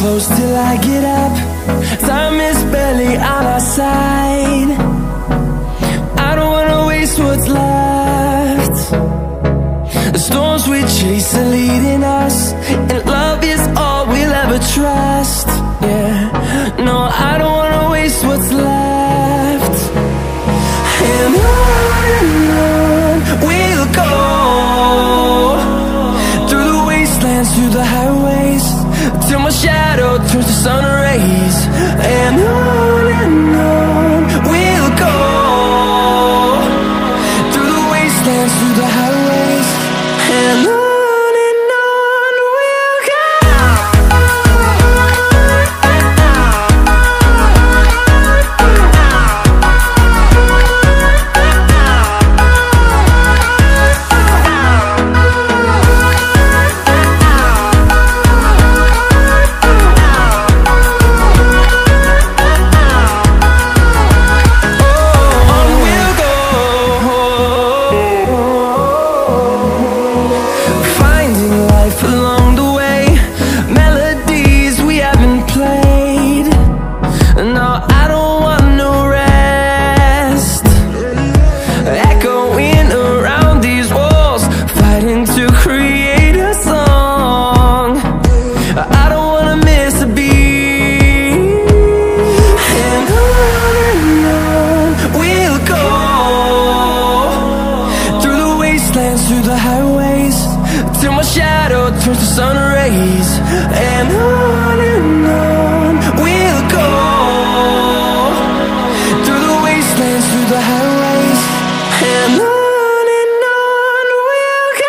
Close till I get up. Time is barely on our side. I don't wanna waste what's left. The storms we chase are leading us, and love is all we'll ever trust. Yeah, no, I don't wanna waste what's left. And on we'll go, through the wastelands, through the highways, till my shadow turns to sun rays. And on we'll go, through the wastelands, through the highways, and on we'll go. Through the highways, till my shadow turns to sun rays. And on we'll go, through the wastelands, through the highways, and on we'll go.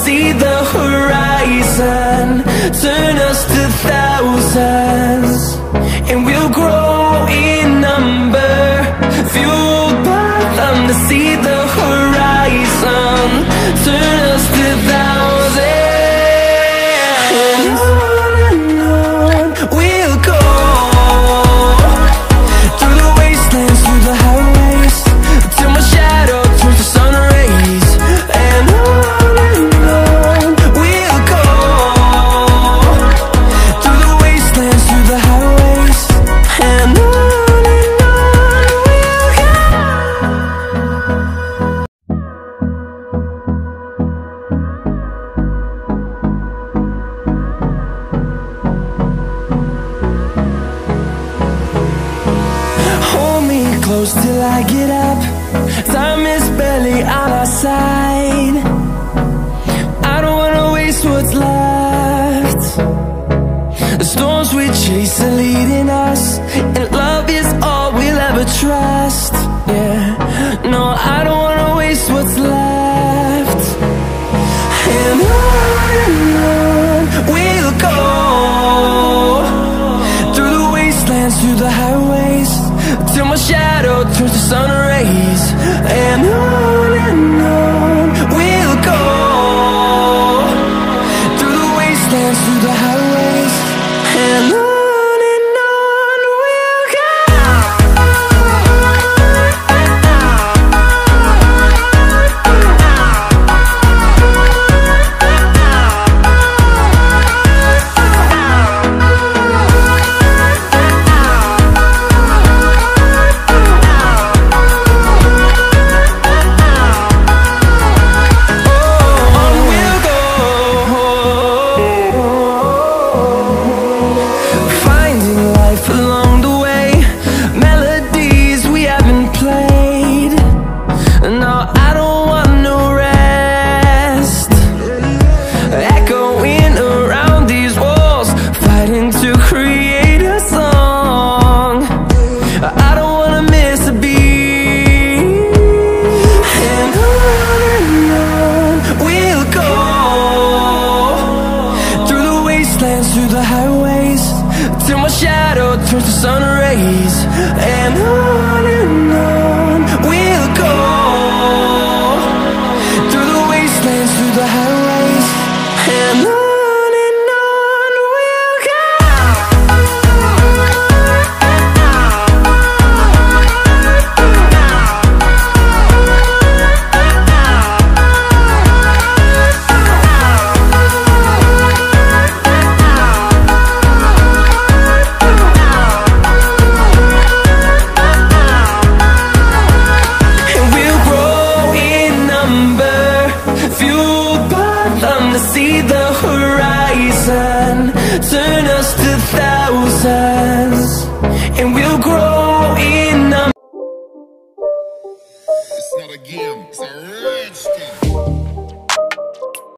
See the horizon turn us to thousands, and we'll grow in number, fueled by them. To see the horizon turn us to thousands, and on we'll go, through the wastelands, through the highways, till my shadow turns to sun rays. And close till I get up. Time is barely on our side. I don't wanna waste what's left. The storms we chase are leading us, and love is all we'll ever trust. Yeah, no, I don't wanna waste what's left. And on we'll go, through the wastelands, through the highways, till my shadow turns to sun rays. And on we'll go, through the wastelands, through the highways, and on. rise, till my shadow turns to sun rays. And on we'll go, through the wastelands, through the highways. And on we'll go. See the horizon, turn us to thousands, and we'll grow in numbers. It's not a game, it's a rich thing.